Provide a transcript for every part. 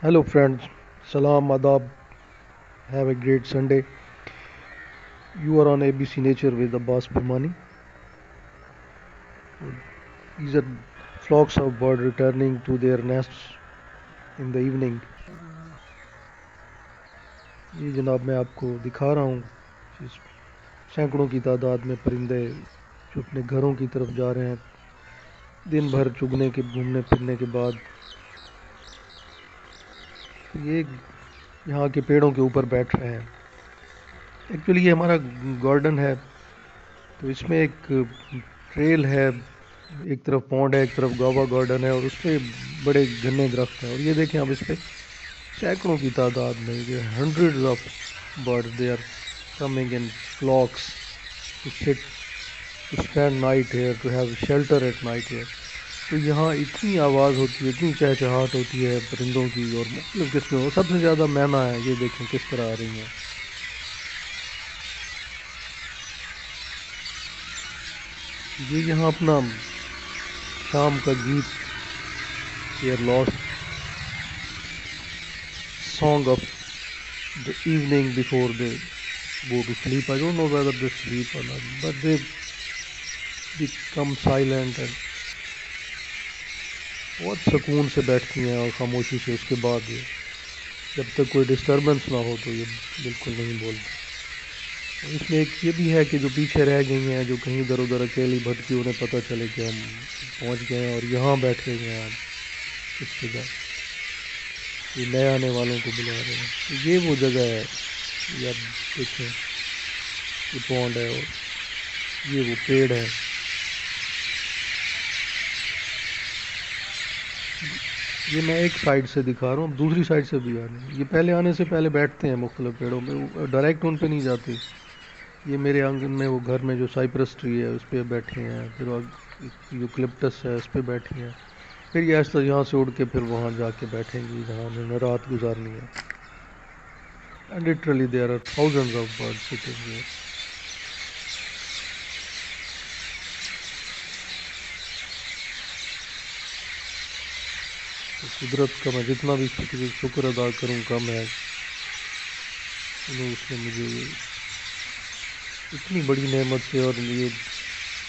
Hello, friends. Salam, Adab. Have a great Sunday. You are on ABC Nature with Abbas Bhimani. These are flocks of birds returning to their nests in the evening. یہ جناب میں آپ کو دکھا رہا ہوں اس سینکڑوں کی تعداد میں پرندے جو اپنے گھروں کی طرف جا رہے ہیں دن بھر چگنے کے گھومنے پھرنے کے بعد یہ یہاں کے پیڑوں کے اوپر بیٹھ رہے ہیں. ایکچولی یہ ہمارا گارڈن ہے تو اس میں ایک ٹریل ہے. ایک طرف پونڈ ہے ایک طرف گاوا گارڈن ہے اور اس پہ بڑے گھنے درخت ہیں اور یہ دیکھیں آپ اس پہ سینکڑوں کی تعداد میں یہ hundreds of bird they are coming in flocks to sit to spend night here to have shelter at night here. تو یہاں اتنی آواز ہوتی ہے اتنی چہچہاٹ ہوتی ہے پرندوں کی اور مختلف قسمیں اور سب سے زیادہ مینا ہے. یہ دیکھیں کس طرح آ رہی ہیں. یہ یہاں اپنا شام کا گیت their lost song of the evening before they go to sleep. I don't know whether they sleep or not, but they become silent and بہت سکون سے بیٹھتی ہیں اور خاموشی سے. اس کے بعد یہ جب تک کوئی ڈسٹربنس نہ ہو تو یہ بالکل نہیں بولتی. اور اس میں ایک یہ بھی ہے کہ جو پیچھے رہ گئی ہیں جو کہیں ادھر ادھر اکیلی بھٹکی انہیں پتہ چلے کہ ہم پہنچ گئے ہیں اور یہاں بیٹھے ہوئے ہیں ہم اس جگہ. یہ نئے آنے والوں کو بلا رہے ہیں. تو یہ وہ جگہ ہے یہ آپ دیکھیں یہ پونڈ ہے اور یہ وہ پیڑ ہے. یہ میں ایک سائڈ سے دکھا رہا ہوں دوسری سائڈ سے بھی آنے یہ پہلے آنے سے پہلے بیٹھتے ہیں مختلف پیڑوں میں ڈائریکٹ ان پہ نہیں جاتے. یہ میرے آنگن میں وہ گھر میں جو سائپرس ٹری ہے اس پہ بیٹھے ہیں پھر یوکلپٹس ہے اس پہ بیٹھی ہیں. پھر یہ ایسا یہاں سے اڑ کے پھر وہاں جا کے بیٹھیں گی جہاں انہوں نے رات گزارنی ہے. And literally there are thousands of birds sitting here. تو قدرت کا میں جتنا بھی شکر ادا کروں کم ہے. انہوں اس نے مجھے اتنی بڑی نعمت سے اور یہ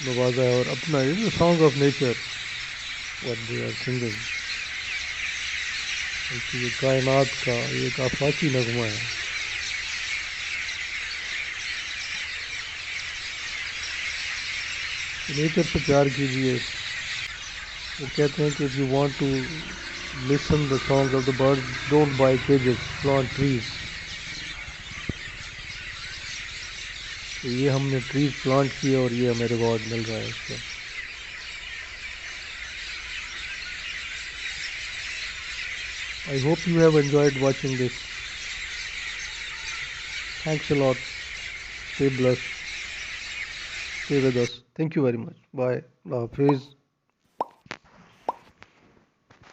نوازا ہے اور اپنا یہ song of nature what they are singing. بلکہ یہ کائنات کا ایک آفاقی نغمہ ہے. نیچر سے پیار کیجیے. وہ کہتے ہیں کہ if you want to listen the songs of the birds don't buy cages plant trees. تو یہ ہم نے ٹریز پلانٹ کیے اور یہ ہمیں ریوارڈ مل رہا ہے اس کا. I hope you have enjoyed watching this. Thanks a lot. Stay blessed. Stay with us. Thank you very much. Bye. Allah Hafiz.